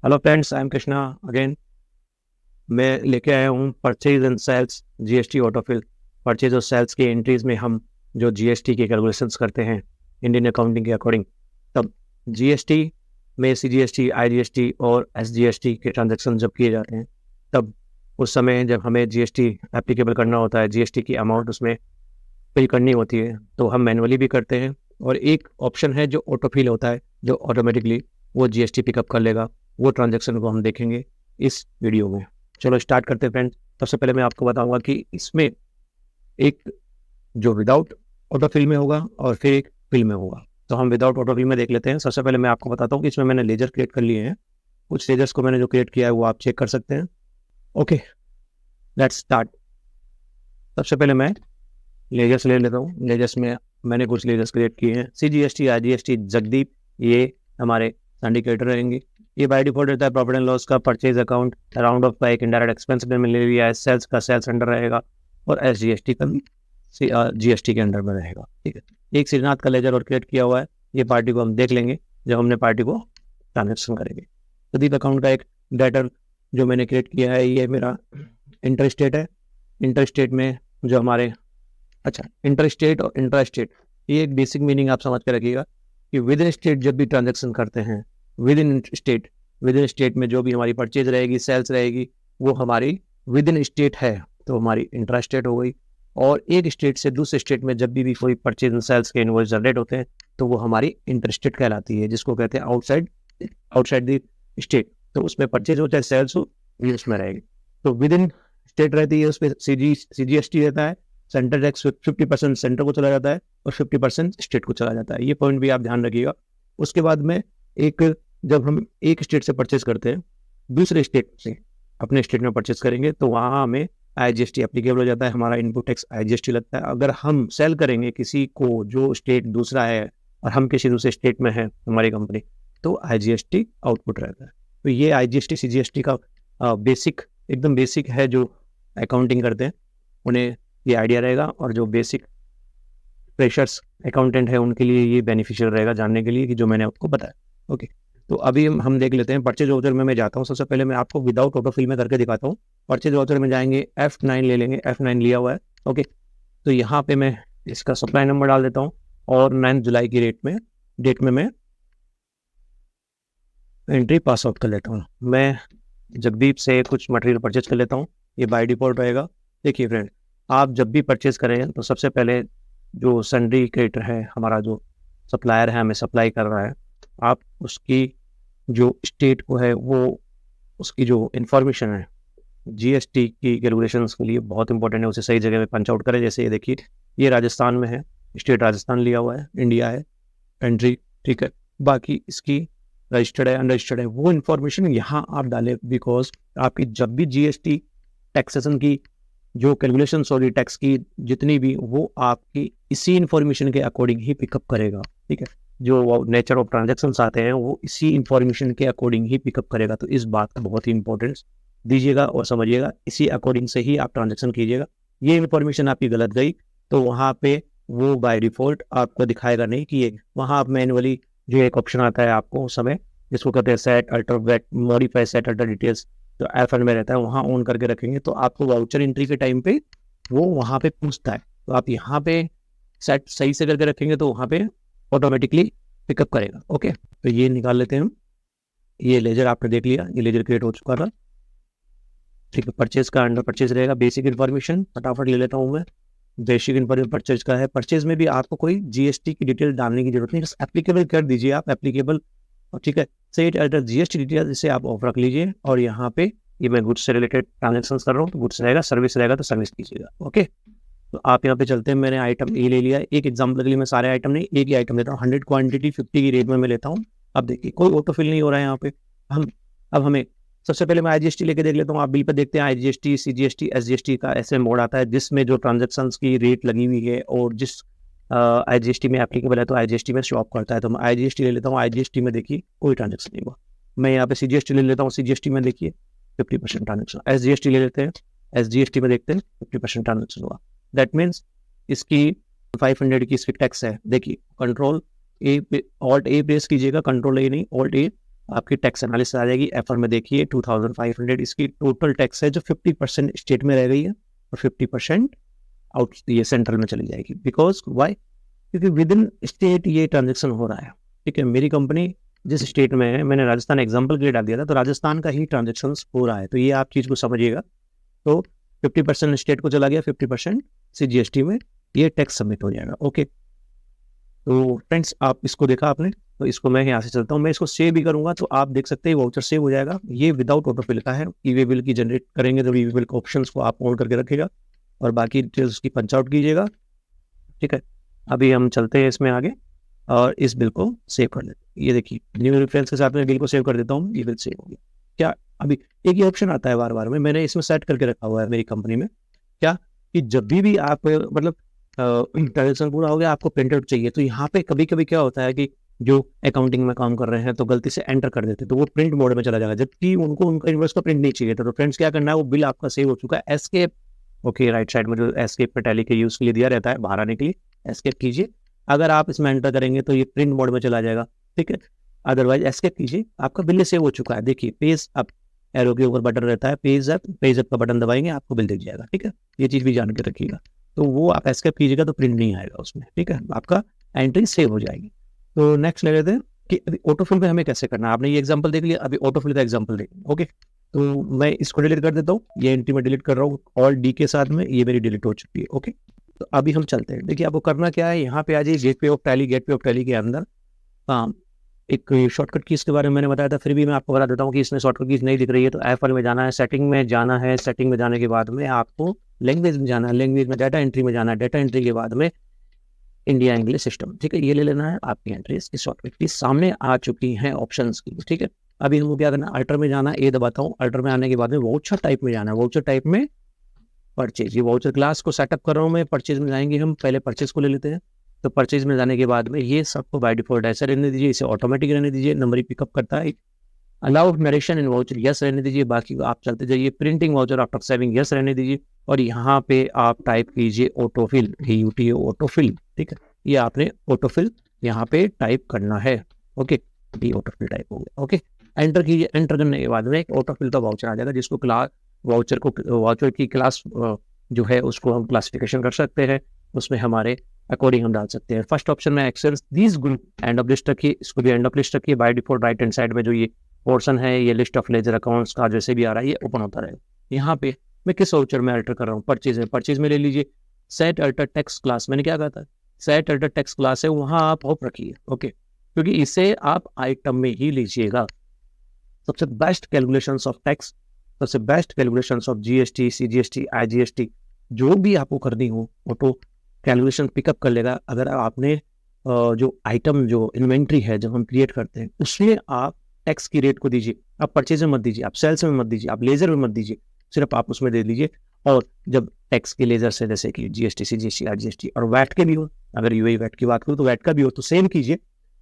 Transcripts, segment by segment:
Hello friends, I am Krishna again. मैं लेके आया हूँ purchase and sales GST autofill. Purchase और सेल्स की एंट्रीज में हम जो जीएसटी के कैलकुलेशंस करते हैं इंडियन अकाउंटिंग के अकॉर्डिंग, तब जीएसटी में सीजीएसटी, आईजीएसटी और एसजीएसटी के ट्रांजैक्शन जब किए जाते हैं, तब उस समय जब हमें जीएसटी एप्लीकेबल करना होता है, जीएसटी की अमाउंट उसमें पे करनी होती है, तो हम मैनुअली भी करते हैं। और एक ऑप्शन है जो ऑटोफिल होता है, जो ऑटोमेटिकली वो जीएसटी पिकअप कर लेगा। वो ट्रांजैक्शन को हम देखेंगे इस वीडियो में। चलो स्टार्ट करते हैं फ्रेंड्स। सबसे पहले मैं आपको बताऊंगा कि इसमें एक जो विदाउट ऑटोफिल में होगा और फिर एक फिल में होगा। तो हम विदाउट ऑटोफिल में देख लेते हैं। सबसे पहले मैं आपको बताता हूँ कि इसमें मैंने लेजर क्रिएट कर लिए हैं। कुछ लेजर्स को मैंने जो क्रिएट किया है वो आप चेक कर सकते हैं। Okay, let's start. सबसे पहले मैं लेजर्स ले लेता हूँ। लेजर्स में मैंने कुछ लेजर्स क्रिएट किए हैं। सीजीएसटी, आईजीएसटी, जगदीप, ये हमारे सिंडिकेटर रहेंगे। ये बाय डिफॉल्ट रहता है प्रॉफिट एंड लॉस का। Purchase account round of bike indirect expense में ले लिया है। सेल्स का सेल्स अंडर रहेगा और एसजीएसटी का जीएसटी के अंडर में रहेगा। ठीक है, एक श्रीनाथ का लेजर और क्रिएट किया हुआ है। ये पार्टी को हम देख लेंगे जब हमने पार्टी को ट्रांजेक्शन करेंगे। प्रदीप अकाउंट का एक डेटर जो मैंने क्रिएट किया है, ये मेरा इंटर स्टेट है। इंटर स्टेट में जो हमारे इंटर स्टेट और इंट्रा स्टेट, ये एक बेसिक मीनिंग आप समझ के रखिएगा कि विद इन स्टेट जब भी ट्रांजैक्शन करते हैं, विद इन स्टेट में जो भी हमारी परचेज रहेगी, सेल्स रहेगी, वो हमारी विद इन स्टेट है तो हमारी इंट्रा स्टेट हो गई। और एक स्टेट से दूसरे स्टेट में जब भी कोई परचेज एंड सेल्स के इनवॉइस जनरेट होते हैं तो वो हमारी इंटर स्टेट कहलाती है, जिसको कहते हैं आउटसाइड द स्टेट। तो उसमें परचेज हो चाहे सेल्स हो, ये उसमें रहेगी। तो विद इन स्टेट रहती है, उस पर सीजीएसटी रहता है। सेंटर टैक्स 50% सेंटर को चला जाता है और 50% स्टेट को चला जाता है। ये पॉइंट भी आप ध्यान रखिएगा। उसके बाद में जब हम एक स्टेट से परचेज करते हैं, दूसरे स्टेट से अपने स्टेट में परचेज करेंगे तो वहाँ हमें आईजीएसटी एप्लीकेबल हो जाता है। हमारा इनपुट टैक्स आईजीएसटी लगता है। अगर हम सेल करेंगे किसी को जो स्टेट दूसरा है और हम किसी दूसरे स्टेट में है हमारी कंपनी, तो आईजीएसटी आउटपुट रहता है। तो ये आईजीएसटी सीजीएसटी का एकदम बेसिक है। जो अकाउंटिंग करते हैं उन्हें ये आइडिया रहेगा, और जो बेसिक फ्रेशर्स अकाउंटेंट है उनके लिए ये बेनिफिशियल रहेगा जानने के लिए कि जो मैंने आपको बताया। ओके, तो अभी हम देख लेते हैं। परचेज वाउचर में मैं जाता हूँ। सबसे पहले मैं आपको विदाउट ऑटोफिल में करके दिखाता हूँ। परचेज वाउचर में जाएंगे, F9 ले लेंगे। F9 लिया हुआ है। ओके, तो यहाँ पे मैं इसका सप्लाई नंबर डाल देता हूँ और 9 जुलाई की डेट में मैं एंट्री पास आउट कर लेता हूँ। मैं जगदीप से कुछ मटेरियल परचेज कर लेता हूँ। ये बाय डिफॉल्ट रहेगा। देखिए फ्रेंड, आप जब भी परचेज करें तो सबसे पहले जो सन्ड्री क्रेडिटर है, हमारा जो सप्लायर है, हमें सप्लाई कर रहा है, आप उसकी जो स्टेट को है, वो उसकी जो इन्फॉर्मेशन है जीएसटी की कैलकुलेशंस के लिए बहुत इंपॉर्टेंट है, उसे सही जगह में पंच आउट करें। जैसे ये देखिए, ये राजस्थान में है, स्टेट राजस्थान लिया हुआ है, इंडिया है एंट्री, ठीक है। बाकी इसकी रजिस्टर्ड है, अनरजिस्टर्ड है, वो इन्फॉर्मेशन यहाँ आप डालें, बिकॉज आपकी जब भी जीएसटी टैक्सेशन की जो कैलकुलेशंस होगी टैक्स की जितनी भी, वो आपकी इसी इन्फॉर्मेशन के अकॉर्डिंग ही पिकअप करेगा। ठीक है, जो नेचर ऑफ ट्रांजैक्शंस आते हैं वो इसी इन्फॉर्मेशन के अकॉर्डिंग ही पिकअप करेगा। तो इस बात का बहुत ही इंपॉर्टेंस दीजिएगा और समझिएगा, इसी अकॉर्डिंग से ही आप ट्रांजैक्शन कीजिएगा। ये इन्फॉर्मेशन आपकी गलत गई तो वहाँ पे वो बाय डिफॉल्ट आपको दिखाएगा नहीं कि ये, वहाँ आप मैनुअली जो एक ऑप्शन आता है आपको उस समय, जिसको कहते हैं set alter wait modify set alter details, जो F1 में रहता है, वहाँ ऑन करके रखेंगे तो आपको वाउचर एंट्री के टाइम पे वो वहाँ पे पूछता है। तो आप यहाँ पे सेट सही से करके रखेंगे तो वहाँ पे ऑटोमेटिकली पिकअप करेगा। ओके, तो ये निकाल लेते हैं हम। ये लेजर आपने देख लिया, ये लेजर क्रिएट हो चुका था। ठीक है, परचेज का अंडर परचेज रहेगा। बेसिक इन्फॉर्मेशन फटाफट ले लेता हूँ मैं। बेसिक इन्फॉर्मेशन परचेज का है। परचेज में भी आपको कोई जीएसटी की डिटेल डालने की जरूरत नहीं, बस एप्लीकेबल कर दीजिए आप, एप्लीकेबल। ठीक है, सेट अल्टर जीएसटी डिटेल, इसे आप ऑफ रख लीजिए। और यहाँ पे ये मैं गुड्स से रिलेटेड ट्रांजेक्शन कर रहा हूँ तो गुड्स रहेगा, सर्विस रहेगा तो सर्विस कीजिएगा। ओके, तो आप यहाँ पे चलते हैं। मैंने आइटम ए ले लिया है। एक एग्जाम्पल के लिए मैं सारे आइटम नहीं, एक ही आइटम लेता हूँ। 100 क्वांटिटी 50 की रेट में मैं लेता हूँ। अब देखिए कोई ऑटोफिल नहीं हो रहा है यहाँ पे। अब हमें सबसे पहले मैं आईजीएसटी लेके देख लेता हूँ। आप बिल पे देखते हैं आईजीएसटी, सीजीएसटी, एसजीएसटी का ऐसे मोड आता है जिसमें जो ट्रांजेक्शन्स की रेट लगी हुई है और जिस आईजीएसटी में एप्लीकेबल है तो आईजीएसटी में शॉप करता है। तो मैं आईजीएसटी ले लेता हूँ। आईजीएसटी में देखिए कोई ट्रांजेक्शन नहीं हुआ। मैं यहाँ पे सीजीएसटी ले लेता हूँ। सीजीएसटी में देखिए 50% ट्रांजेक्शन। एसजीएसटी ले लेते हैं। एसजीएसटी में देखते हैं 50% ट्रांजेक्शन हुआ। दैट मीन्स इसकी 500 की इसकी टैक्स है। देखिए कंट्रोल ए, ऑल्ट ए प्रेस कीजिएगा, कंट्रोल ए नहीं, ऑल्ट ए, आपकी टैक्स एनालिसिस आ जाएगी। एफर में देखिए 2500 इसकी टोटल टैक्स है जो 50% स्टेट में रह गई है और 50% आउट ये सेंट्रल में चली जाएगी। बिकॉज वाई, क्योंकि विद इन स्टेट ये ट्रांजेक्शन हो रहा है। ठीक है, मेरी कंपनी जिस स्टेट में है, मैंने राजस्थान एग्जाम्पल के लिए डाल दिया था, तो राजस्थान का ही ट्रांजेक्शन हो रहा है। तो ये आप चीज़ को समझिएगा। तो 50% स्टेट को चला गया, 50% CGST में ये टैक्स सबमिट हो जाएगा। ओके, तो फ्रेंड्स आप इसको देखा आपने, तो इसको मैं यहाँ से चलता हूँ, मैं इसको सेव भी करूँगा तो आप देख सकते हैं वाउचर सेव हो जाएगा। ये विदाउट ऑटोफिल का है। ई-वे बिल की जनरेट करेंगे तो ई-वे बिल के ऑप्शंस को आप ऑन करके रखिएगा और बाकी डिटेल्स उसकी पंच आउट कीजिएगा। ठीक है, अभी हम चलते हैं इसमें आगे और इस बिल को सेव कर लेते हैं। ये देखिए न्यू रेफरेंस के साथ में बिल को सेव कर देता हूँ, ये बिल सेव हो गया। क्या अभी एक ही ऑप्शन आता है बार बार में, मैंने इसमें सेट करके रखा हुआ है मेरी कंपनी में, क्या कि जब भी आप मतलब ट्रांजेक्शन पूरा हो गया आपको प्रिंट आउट चाहिए, तो यहाँ पे कभी कभी क्या होता है कि जो अकाउंटिंग में काम कर रहे हैं तो गलती से एंटर कर देते, तो वो प्रिंट मोड में चला जाएगा, जबकि उनको उनका इनवॉइस का प्रिंट नहीं चाहिए था। तो फ्रेंड्स क्या करना है, वो बिल आपका सेव हो चुका है, एस्केप। ओके, राइट साइड में जो एस्केप पे टैली के यूज के लिए दिया रहता है बाहर आने के लिए, एस्केप कीजिए। अगर आप इसमें एंटर करेंगे तो ये प्रिंट मोड में चला जाएगा। ठीक है, अदरवाइज एस्केप कीजिए, आपका बिल सेव हो चुका है। देखिए पेज अप एरो के ऊपर बटन रहता है, पेज अप का बटन दबाएंगे आपको बिल दिख जाएगा। ठीक है, ये चीज़ भी जान के रखिएगा। तो वो आप एस्केप कीजिएगा तो प्रिंट नहीं आएगा उसमें। ठीक है, आपका एंट्री सेव हो जाएगी। तो नेक्स्ट ले लेते हैं कि अभी ऑटोफिल में हमें कैसे करना है। आपने ये एग्जांपल देख लिया, अभी ऑटोफिल का एग्जांपल देखें। ओके, तो मैं इसको डिलीट कर देता हूँ, ये एंट्री में डिलीट कर रहा हूँ ऑल डी के साथ में, ये मेरी डिलीट हो चुकी है। ओके, तो अभी हम चलते हैं। देखिए आपको करना क्या है, यहाँ पे आ जाइए gateway of tally. Gateway of tally के अंदर एक शॉर्टकट कीज के बारे में मैंने बताया था, फिर भी मैं आपको बता देता हूँ कि इसमें शॉर्टकट कीज नहीं दिख रही है। तो एफ में जाना है, सेटिंग में जाना है, सेटिंग में जाने के बाद में आपको लैंग्वेज में जाना है, लैंग्वेज में डाटा एंट्री में जाना है, डाटा एंट्री के बाद में इंडिया इंग्लिश सिस्टम। ठीक है, ये ले लेना है आपकी एंट्री। इसकी शॉर्टकट की सामने आ चुकी हैं ऑप्शंस की। ठीक है, अभी हमको क्या करना है, अल्टर में जाना है, ये दबाता हूँ। अल्टर में आने के बाद में वाउचर टाइप में जाना है, वाउचर टाइप में परचेज। ये वाउचर क्लास को सेटअप कर रहा हूँ मैं, परचेज में जाएंगे हम, पहले परचेज को ले लेते हैं। तो परचेज में जाने के बाद में ये सबको बाय डिफॉल्ट ऐसा रहने दीजिए, इसे ऑटोमेटिक रहने दीजिए, नंबर ही पिकअप करता है। अलाउ नरेशन इन वाउचर यस रहने दीजिए, बाकी आप चलते जाइए। Printing voucher after saving yes रहने दीजिए और यहाँ पे आप टाइप कीजिए ऑटोफिल, AUT ऑटोफिल। ठीक है, ये आपने ऑटोफिल यहाँ पे टाइप करना है। ओके, ये ऑटोफिल टाइप हो गया। ओके, एंटर कीजिए। एंटर करने के बाद में एक ऑटोफिल का वाउचर आ जाएगा, जिसको क्लास वाउचर की क्लास जो है उसको हम क्लासिफिकेशन कर सकते हैं, उसमें हमारे अकॉर्डिंग हम डाल सकते हैं। फर्स्ट ऑप्शन में access this group end of list रखिए, इसको भी एंड ऑफ लिस्ट रखिए। By default right hand side में जो ये पोर्शन है, ये लिस्ट ऑफ लेजर अकाउंट्स का जैसे भी आ रहा है ये ओपन होता रहेगा। यहाँ पे मैं किस वाउचर में अल्टर कर रहा हूँ, परचेज है, परचेज में ले लीजिए। सेट अल्टर टेक्स्ट क्लास, मैंने क्या कहा था, सेट अल्टर टेक्स्ट क्लास है, वहाँ आप होप रखिए। ओके, क्योंकि इसे आप आइटम में ही लीजिएगा। सबसे बेस्ट कैलकुलेशंस ऑफ टैक्स, सबसे best calculations of GST, CGST, IGST जो भी आपको करनी हो, ऑटो कैलकुलेशन पिकअप कर लेगा। अगर आपने जो आइटम जो इन्वेंट्री है जब हम क्रिएट करते हैं उसमें आप टैक्स की रेट को दीजिए, आप परचेज में मत दीजिए, आप सेल्स में मत दीजिए, आप लेजर में मत दीजिए, सिर्फ आप उसमें दे दीजिए। और जब टैक्स के लेजर से जैसे कि GST, CGST, IGST और वैट के भी हो, अगर UAE वैट की बात करूँ तो वैट का भी हो, तो सेम कीजिए,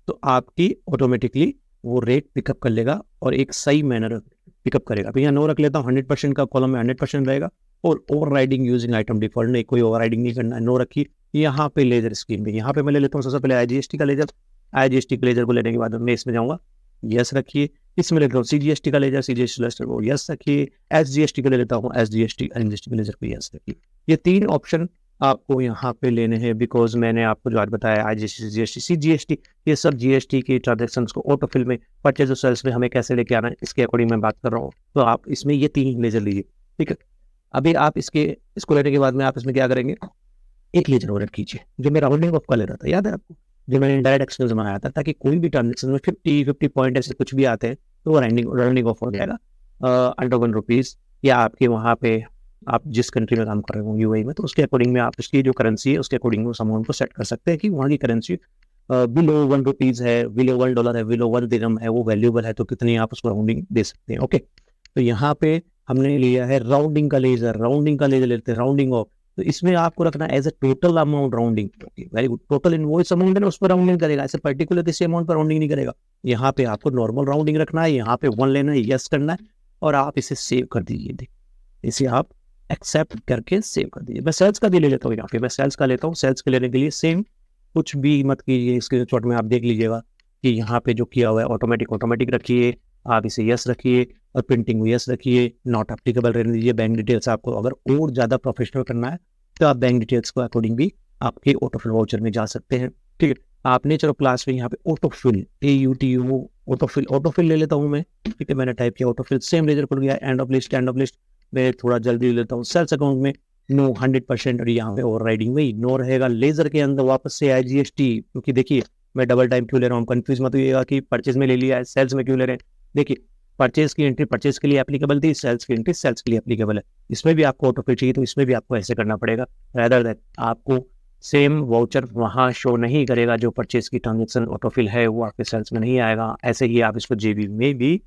तो आपकी ऑटोमेटिकली वो रेट पिकअप कर लेगा और एक सही मैनर पिकअप करेगा। तो यहाँ नो रख लेता हूँ, 100% का कॉलम में 100% रहेगा और over riding using item default, नहीं कोई ओवर राइडिंग नहीं करना है, नो रखिए। यहाँ पे लेजर स्कीम में, यहाँ पे मैं ले लेता हूँ सबसे पहले IGST का लेजर। IGST के लेजर को लेने के बाद मैं इसमें जाऊँगा, यस रखिए। इसमें लेता हूँ CGST का लेजर, CGST लेजर को यस रखिए। SGST का ले लेता हूँ, SGST के लेजर को यस रखिए। ये 3 ऑप्शन आपको यहाँ पे लेने हैं, बिकॉज मैंने आपको जो आज बताया IGST, GST, CGST, ये सब GST की ट्रांजेक्शन्स को ऑटोफिल में, परचेज और सेल्स में हमें कैसे लेके आना है इसके अकॉर्डिंग मैं बात कर रहा हूँ। तो आप इसमें ये 3 लेजर लीजिए। ठीक है, अभी आप इसको लेने के बाद में आप इसमें क्या करेंगे, एक लेजर और कीजिए जो मैं राउंडिंग ऑफ का ले रहा था, याद है आपको, जो मैंने डायरेक्ट एक्सपेंस बनाया था, ताकि कोई भी ट्रांजेक्शन में 50 पॉइंट ऐसे कुछ भी आते हैं तो वो राउंडिंग ऑफ हो जाएगा अंडर ₹1। या आपके वहाँ पे आप जिस कंट्री में काम कर रहे हो UAE में, तो उसके अकॉर्डिंग में आप इसकी जो करेंसी है उसके अकॉर्डिंग उस अमाउंट को सेट कर सकते हैं कि वहाँ की करेंसी बिलो ₹1 है, बिलो $1 है, बिलो 1 दिरहम है, वो वैल्यूबल है, तो कितनी आप उसको राउंडिंग दे सकते हैं। ओके, तो यहाँ पे हमने लिया है राउंडिंग का लेजर, लेते हैं राउंडिंग ऑफ। तो इसमें आपको रखना as a total amount rounding. Very good, total invoice amount है ना, उस पर राउंडिंग करेगा, ऐसे पर्टिकुलर किसी अमाउंट पर राउंडिंग नहीं करेगा। यहाँ पे आपको नॉर्मल राउंडिंग रखना है, यहाँ पे 1 लेना है, यस करना है और आप इसे सेव कर दीजिए। इसे आप एक्सेप्ट करके सेव कर दीजिए। मैं सेल्स का भी ले लेता हूँ, यहाँ पे मैं सेल्स का लेता हूँ। सेल्स के लेने के लिए सेम कुछ भी मत कीजिए, स्क्रीनशॉट में आप देख लीजिएगा कि यहाँ पे जो किया हुआ है ऑटोमेटिक रखिए, आप इसे यस रखिए और प्रिंटिंग यस रखिए, नॉट एप्लीकेबल रहने दीजिए। बैंक डिटेल्स आपको अगर और ज़्यादा प्रोफेशनल करना है तो आप बैंक डिटेल्स को अकॉर्डिंग भी आपके ऑटोफिल वाउचर में जा सकते हैं। ठीक है, आपने चलो क्लास में यहाँ पे ऑटोफिल AUTO ऑटोफिल ले लेता हूँ मैं। ठीक है, मैंने टाइप किया ऑटोफिल, सेम लेजर खुल गया, एंड ऑफ लिस्ट मैं थोड़ा जल्दी ले लेता हूँ। सेल्स अकाउंट में नो 100% और यहाँ पे ओवर राइडिंग वही नो रहेगा। लेजर के अंदर वापस से IGST, क्योंकि देखिए मैं डबल टाइम क्यों ले रहा हूँ, कंफ्यूज मत होइएगा कि परचेज में ले लिया है सेल्स में क्यों ले रहे हैं। देखिए परचेज की एंट्री परचेज के लिए एप्लीकेबल थी, सेल्स की एंट्री सेल्स के लिए एप्लीकेबल है। इसमें भी आपको ऑटोफिल चाहिए तो इसमें भी आपको ऐसे करना पड़ेगा। रैदर दैट आपको सेम वाउचर वहाँ शो नहीं करेगा, जो परचेज की ट्रांजेक्शन ऑटोफिल है वो आपके सेल्स में नहीं आएगा। ऐसे ही आप इसको JB में भी,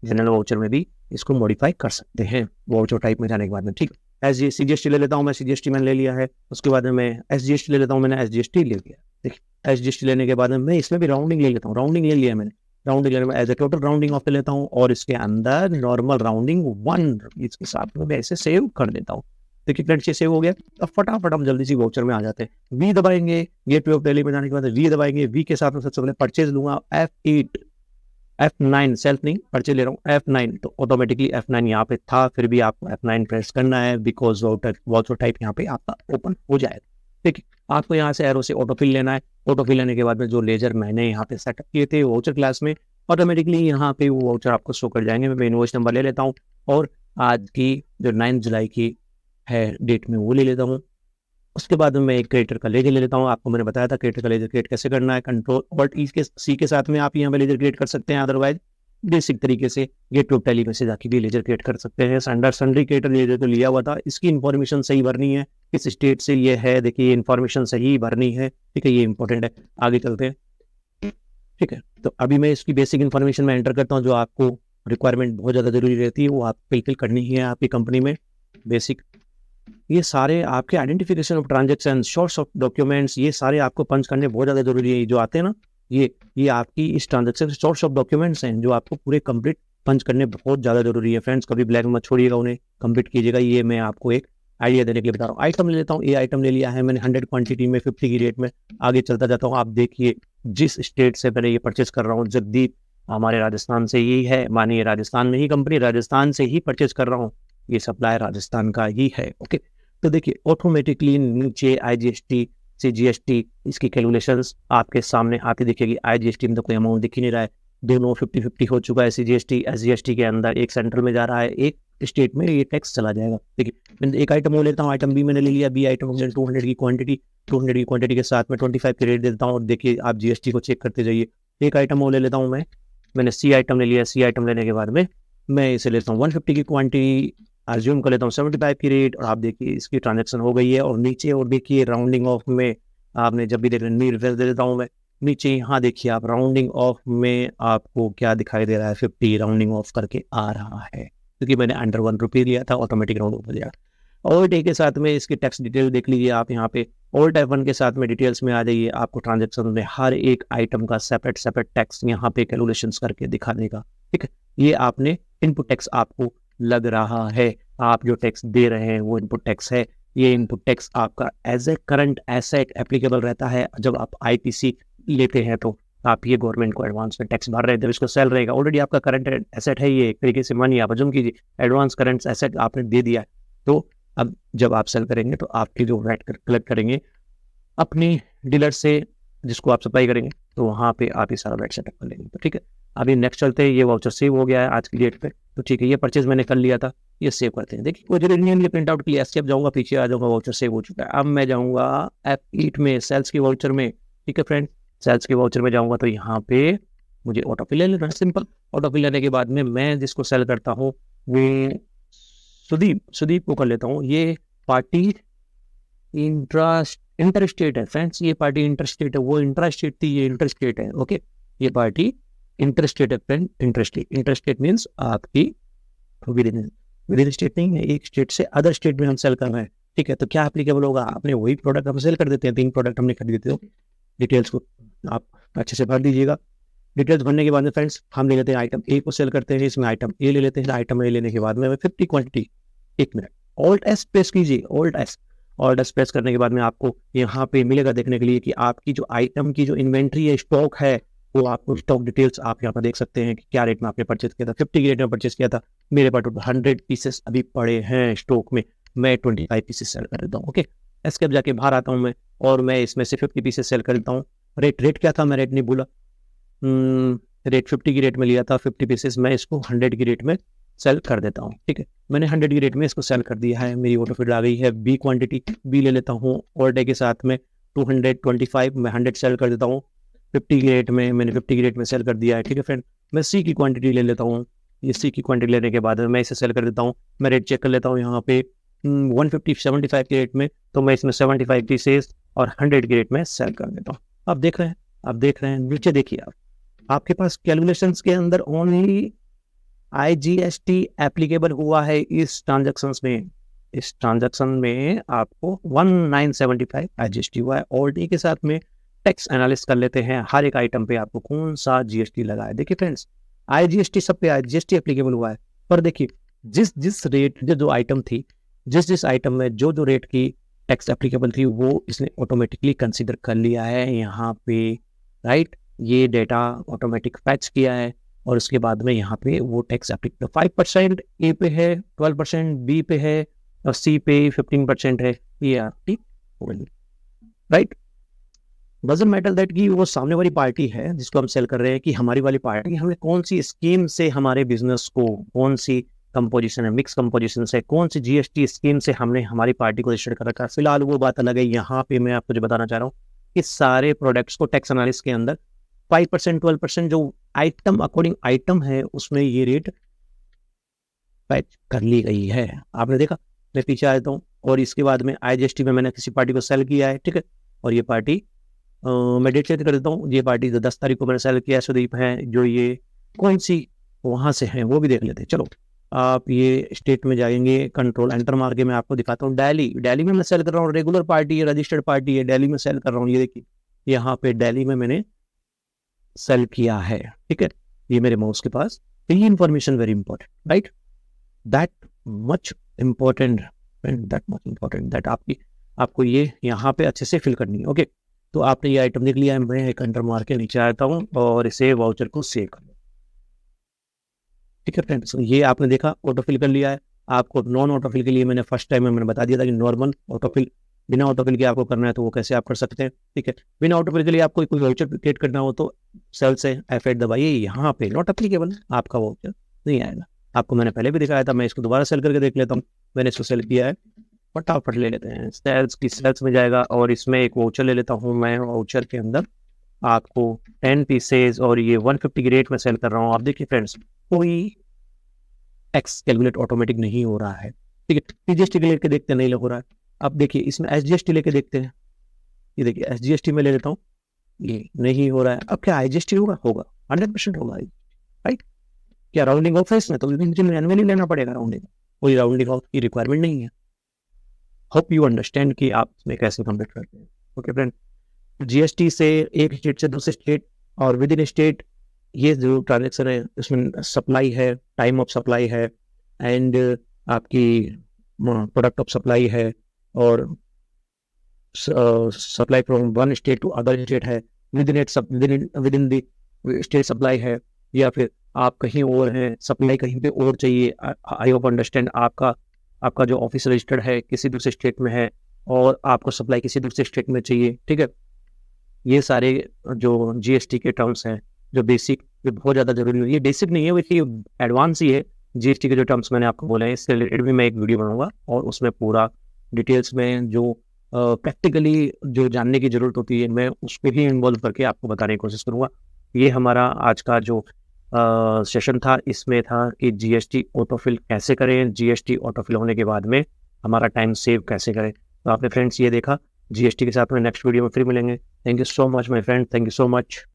जनरल वाउचर में भी इसको मॉडिफाई कर सकते हैं वाउचर टाइप में जाने के बाद में। ठीक है, CGST ले लेता हूँ मैं, CGST मैंने ले लिया है। उसके बाद में मैं SGST ले लेता हूँ, मैंने SGST ले लिया। देखिए SGST लेने के बाद में मैं इसमें भी राउंडिंग ले लेता हूँ, राउंडिंग ले लिया मैंने। राउंडिंग लेने में as a total rounding off ले लेता हूँ और इसके अंदर नॉर्मल राउंडिंग 1 इसके साथ में मैं इसे सेव कर देता हूँ। देखिए फ्रेंड्स ये सेव हो गया। अब फटाफट हम जल्दी सी वाउचर में आ जाते हैं। V दबाएंगे, गेटवे ऑफ दिल्ली में जाने के बाद V दबाएंगे। V के साथ में सबसे पहले परचेज लूंगा F9 सेल्फ नहीं परचेज ले रहा हूँ F9, तो ऑटोमेटिकली F9 यहाँ पे था, फिर भी आपको F9 प्रेस करना है बिकॉज वाउचर टाइप यहाँ पे आपका ओपन हो जाएगा। देखिए आपको यहाँ से एरो से ऑटोफिल लेना है। ऑटोफिल लेने के बाद में जो लेजर मैंने यहाँ पे सेटअप किए थे वाउचर क्लास में, ऑटोमेटिकली यहाँ पे वो वाउचर आपको शो कर जाएंगे। मैं इनवॉइस नंबर ले लेता हूँ और आज की जो 9 जुलाई की है डेट में वो ले लेता हूँ। उसके बाद में एक क्रिएटर का लेजर ले लेता हूँ। आपको मैंने बताया था क्रिएटर का लेजर क्रिएट कैसे करना है। Ctrl+Alt+C के साथ में आप यहाँ पे लेजर क्रिएट कर सकते हैं, अदरवाइज बेसिक तरीके से गेटवे ऑफ दिल्ली में से जाके भी लेजर क्रिएट कर सकते हैं। सन्ड्री क्रिएटर लेजर तो लिया हुआ था, इसकी इन्फॉर्मेशन सही भरनी है, किस स्टेट से ये है, देखिए इन्फॉर्मेशन सही भरनी है। ठीक है, ये इंपॉर्टेंट है। आगे चलते हैं। ठीक है, तो अभी मैं इसकी बेसिक इन्फॉर्मेशन में एंटर करता हूँ, जो आपको रिक्वायरमेंट बहुत ज़्यादा जरूरी रहती है वो आप फिल करनी ही है आपकी कंपनी में। बेसिक ये सारे आपके identification of transaction, source of documents, ये सारे आपको पंच करने बहुत ज़्यादा जरूरी है। जो आते हैं ना ये आपकी इस ट्रांजेक्शन सोर्स ऑफ डॉक्यूमेंट्स हैं जो आपको पूरे कंप्लीट पंच करने बहुत ज़्यादा जरूरी है। फ्रेंड्स कभी ब्लैक मत छोड़िएगा, उन्हें कंप्लीट कीजिएगा। ये मैं आपको एक आइडिया देने के लिए बता रहा हूँ। आइटम ले लेता हूँ, ये आइटम ले लिया है मैंने 100 क्वांटिटी में 50 की रेट में। आगे चलता जाता हूँ। आप देखिए जिस स्टेट से मैंने ये परचेस कर रहा हूँ, जगदीप हमारे राजस्थान से ही है, मानिए राजस्थान में ही कंपनी, राजस्थान से ही परचेस कर रहा हूँ, ये सप्लाई राजस्थान का ही है। ओके, तो देखिए ऑटोमेटिकली नीचे IGST से GST इसकी कैलकुलेशंस आपके सामने आती दिखेगी। IGST में तो कोई अमाउंट दिख ही नहीं रहा है, दोनों 50-50 हो चुका है। SGST के अंदर एक सेंट्रल में जा रहा है, एक स्टेट में ये टैक्स चला जाएगा। देखिए मैं एक आइटम वो लेता हूँ, आइटम B मैंने ले लिया। B आइटम 200 की क्वांटिटी के साथ में 25 की रेट देता हूँ और देखिए आप GST को चेक करते जाइए। एक आइटम वो ले लेता हूँ मैंने C आइटम ले लिया। C आइटम लेने के बाद में मैं इसे लेता हूँ 150 की क्वांटिटी, अज्यूम कर लेता हूँ 75 की रेट, और आप देखिए इसकी ट्रांजैक्शन हो गई है। और नीचे और देखिए राउंडिंग ऑफ में आपने जब भी देख रहे रेफरेंस दे देता हूँ मैं नीचे, यहाँ देखिए आप राउंडिंग ऑफ में आपको क्या दिखाई दे रहा है, 50 राउंडिंग ऑफ करके आ रहा है, क्योंकि मैंने अंडर 1 रुपये लिया था, ऑटोमेटिक राउंड ऑफ हो जाएगा। ऑल्ट ए के साथ में इसकी टैक्स डिटेल देख लीजिए आप यहाँ पे। ऑल्ट F1 के साथ में डिटेल्स में आ जाइए, आपको ट्रांजेक्शन में हर एक आइटम का सेपरेट टैक्स यहाँ पे कैलकुलेशंस करके दिखा देगा। ठीक है, ये आपने इनपुट टैक्स आपको लग रहा है, आप जो टैक्स दे रहे हैं वो इनपुट टैक्स है। ये इनपुट टैक्स आपका as a current asset applicable रहता है। जब आप ITC लेते हैं तो आप ये गवर्नमेंट को एडवांस में टैक्स भर रहे हैं, जब इसको सेल रहेगा ऑलरेडी आपका करंट एसेट है। ये एक तरीके से मानिए आप अज्यूम कीजिए एडवांस करंट एसेट आपने दे दिया है, तो अब जब आप सेल करेंगे तो आपकी जो वैट कलेक्ट करेंगे अपने डीलर से जिसको आप सप्लाई करेंगे, तो वहाँ पे आप ये सारा वैट सेटअप कर लेंगे। तो ठीक है, अभी नेक्स्ट चलते हैं। ये वाउचर सेव हो गया है आज की डेट पे, तो ठीक है, ये परचेज मैंने कर लिया था, ये सेव करते हैं। देखिए वो जरूरी नहीं है प्रिंट आउट के लिए एस्केप जाऊंगा, पीछे आ जाऊंगा, वाउचर सेव हो चुका है। अब मैं जाऊंगा F8 में सेल्स के वाउचर में। ठीक है फ्रेंड, सेल्स के वाउचर में जाऊंगा तो यहाँ पे मुझे ऑटोफिल ले लेना है, सिंपल। ऑटोफिल लेने के बाद में मैं जिसको सेल करता हूँ वो सुदीप को कर लेता हूँ। ये पार्टी इंटरस्टेट है फ्रेंड्स, ये पार्टी इंटरस्टेट है, वो इंट्रास्टेट थी, ये इंटरस्टेट है। ओके, ये पार्टी इंटरस्टेट है फ्रेंड। इंटरस्टेट मीन्स आपकी विद इन स्टेट नहीं है, एक स्टेट से अदर स्टेट में हम सेल कर रहे हैं। ठीक है, तो क्या एप्लीकेबल होगा, आपने वही प्रोडक्ट हम सेल कर देते हैं, 3 प्रोडक्ट हमने खरीदे थे। डिटेल्स को आप अच्छे से भर दीजिएगा। डिटेल्स भरने के बाद में फ्रेंड्स हम ले लेते हैं आइटम A को सेल करते हैं, इसमें आइटम A ले लेते हैं। आइटम A लेने के बाद में 50 quantity, 1 minute alt S press कीजिए, ऑल्ट एस प्रेस करने के बाद में आपको यहाँ पे मिलेगा देखने के लिए कि आपकी जो आइटम की जो इन्वेंट्री है, स्टॉक है, वो आपको स्टॉक डिटेल्स आप यहाँ पर देख सकते हैं कि क्या रेट में आपने परचेज किया था। 50 की रेट में परचेज किया था, मेरे पास 100 पीसेस अभी पड़े हैं स्टॉक में, मैं 25 पीसेस सेल कर देता हूँ। ओके, इसके अब जाके बाहर आता हूँ मैं और मैं इसमें से 50 पीसेस सेल कर देता हूँ। रेट क्या था, मैं रेट नहीं भूला, रेट 50 की रेट में लिया था 50 पीसेस, मैं इसको 100 की रेट में सेल कर देता हूँ। ठीक है, मैंने 100 की रेट में इसको सेल कर दिया है, मेरी ऑटो फिल आ गई है। बी क्वांटिटी बी ले लेता हूँ, और डे के साथ में 225 मैं 100 सेल कर देता हूँ 50 की रेट में, मैंने 50 की रेट में सेल कर दिया है। ठीक है फ्रेंड, मैं सी की क्वांटिटी ले लेता हूँ, ये सी की क्वांटिटी लेने के बाद मैं इसे सेल कर देता हूँ। मैं रेट चेक कर लेता हूँ यहाँ पे 150 की रेट में, तो मैं इसमें 75 पीसेस और 100 की रेट में सेल कर देता हूँ। आप देख रहे हैं, नीचे देखिए आपके पास कैलकुलेशंस के अंदर ओनली IGST एप्लीकेबल हुआ है इस ट्रांजैक्शंस में। इस ट्रांजैक्शन में आपको 1975 IGST हुआ है। और डी के साथ में टैक्स एनालिसिस कर लेते हैं, हर एक आइटम पे आपको कौन सा GST लगा है। देखिए फ्रेंड्स, IGST सब पे IGST एप्लीकेबल हुआ है, पर देखिए जिस रेट जो आइटम थी, जिस आइटम में जो रेट की टैक्स एप्लीकेबल थी, वो इसने ऑटोमेटिकली कंसिडर कर लिया है यहाँ पे, राइट। ये डेटा ऑटोमेटिक फैच किया है और उसके बाद में यहाँ पे वो टैक्स एप्लीकेबल 5% ए पे है, 12% बी पे है और सी पे 15% है, ये आपकी राइट। डजंट मैटर दैट कि वो सामने वाली पार्टी है जिसको हम सेल कर रहे हैं, कि हमारी वाली पार्टी हमें कौन सी स्कीम से हमारे बिजनेस को, कौन सी कंपोजिशन है, मिक्स कंपोजिशन से, कौन सी GST स्कीम से हमने हमारी पार्टी को रजिस्टर कर रखा है, फिलहाल वो बात अलग है। यहाँ पे मैं आपको जो बताना चाह रहा हूँ कि सारे प्रोडक्ट्स को टैक्स एनालिसिस के अंदर 5% 12% जो आइटम अकॉर्डिंग आइटम है उसमें ये रेट पैच कर ली गई है। आपने देखा, मैं पीछे आ जाता हूँ और इसके बाद में IGST में मैंने किसी पार्टी को सेल किया है, ठीक है, और ये पार्टी मैं डेट चेक कर देता हूँ, ये पार्टी 10 तारीख को मैंने सेल किया है, सुदीप है जो, ये कौन सी वहाँ से है वो भी देख लेते हैं। चलो आप ये स्टेट में जाएंगे, कंट्रोल एंटर मार के मैं आपको दिखाता हूँ। दिल्ली में मैं सेल कर रहा हूँ, रेगुलर पार्टी है, रजिस्टर्ड पार्टी है, दिल्ली में सेल कर रहा हूँ। ये देखिए यहाँ पे दिल्ली में मैंने सेल किया है, ठीक है, ये मेरे माउस के पास। तो ये information very important, right, that much important that आपको ये यहाँ पे अच्छे से फिल करनी है। ओके, तो आपने ये आइटम देख लिया है, मैं एक एंटर मार के नीचे आता हूँ और इसे वाउचर को सेव कर लूँ। ठीक है फ्रेंड्स, ये आपने देखा ऑटोफिल कर लिया है। आपको नॉन ऑटोफिल के लिए मैंने फर्स्ट टाइम में मैंने बता दिया था कि नॉर्मल ऑटोफिल, बिना ऑटोफिल के आपको करना है तो वो कैसे आप कर सकते हैं। ठीक है, बिना ऑटोफिल के लिए आपको कोई वाउचर क्रिएट करना हो तो सेल से F8 दबाइए, यहाँ पे नॉट एप्लीकेबल, आपका वाउचर नहीं आएगा। आपको मैंने पहले भी दिखाया था, मैं इसको दोबारा सेल करके देख लेता हूँ। मैंने इसको सेल किया है, फटाफट ले लेते हैं, सेल्स में जाएगा और इसमें एक वाउचर ले लेता हूँ मैं। वाउचर के अंदर आपको 10 पीसेज और ये 150 की रेट में सेल कर रहा हूँ। आप देखिए फ्रेंड्स, कोई टैक्स कैलकुलेट ऑटोमेटिक नहीं हो रहा है। ठीक है, GST के लेके देखते नहीं हो रहा है। अब देखिए इसमें SGST लेके देखते हैं, ये देखिए SGST में ले लेता हूँ, ये नहीं हो रहा है। अब क्या IGST होगा? 100% होगा, राइट। क्या राउंडिंग ऑफ है इसमें? तो मैनुअली लेना पड़ेगा राउंडिंग, कोई राउंडिंग ऑफ की रिक्वायरमेंट नहीं है। होप यू अंडरस्टैंड कि आप इसमें कैसे कंप्लीट करते हैं। ओके फ्रेंड, GST से एक स्टेट से दूसरे स्टेट और विद इन स्टेट ये जो ट्रांजेक्शन है उसमें सप्लाई है, टाइम ऑफ सप्लाई है, एंड आपकी प्रोडक्ट ऑफ सप्लाई है, और supply from one state to other state है, within the state supply है, या फिर आप कहीं और हैं, सप्लाई कहीं पे और चाहिए। आई होप अंडरस्टैंड, आपका जो ऑफिस रजिस्टर्ड है किसी दूसरे स्टेट में है और आपको सप्लाई किसी दूसरे स्टेट में चाहिए। ठीक है, ये सारे जो GST के टर्म्स हैं, जो बेसिक, बहुत ज़्यादा जरूरी है, ये बेसिक नहीं है, वैसे एडवांस ही है। GST के जो टर्म्स मैंने आपको बोले हैं, इससे रिलेटेड भी मैं एक वीडियो बनाऊंगा और उसमें पूरा डिटेल्स में जो प्रैक्टिकली जो जानने की ज़रूरत होती है, मैं उसको भी इन्वॉल्व करके आपको बताने की कोशिश करूँगा। ये हमारा आज का जो सेशन था, इसमें था कि GST ऑटोफिल कैसे करें, GST ऑटोफिल होने के बाद में हमारा टाइम सेव कैसे करें। तो आपने फ्रेंड्स ये देखा, GST के साथ में नेक्स्ट वीडियो में फिर मिलेंगे। Thank you so much my friend, thank you so much.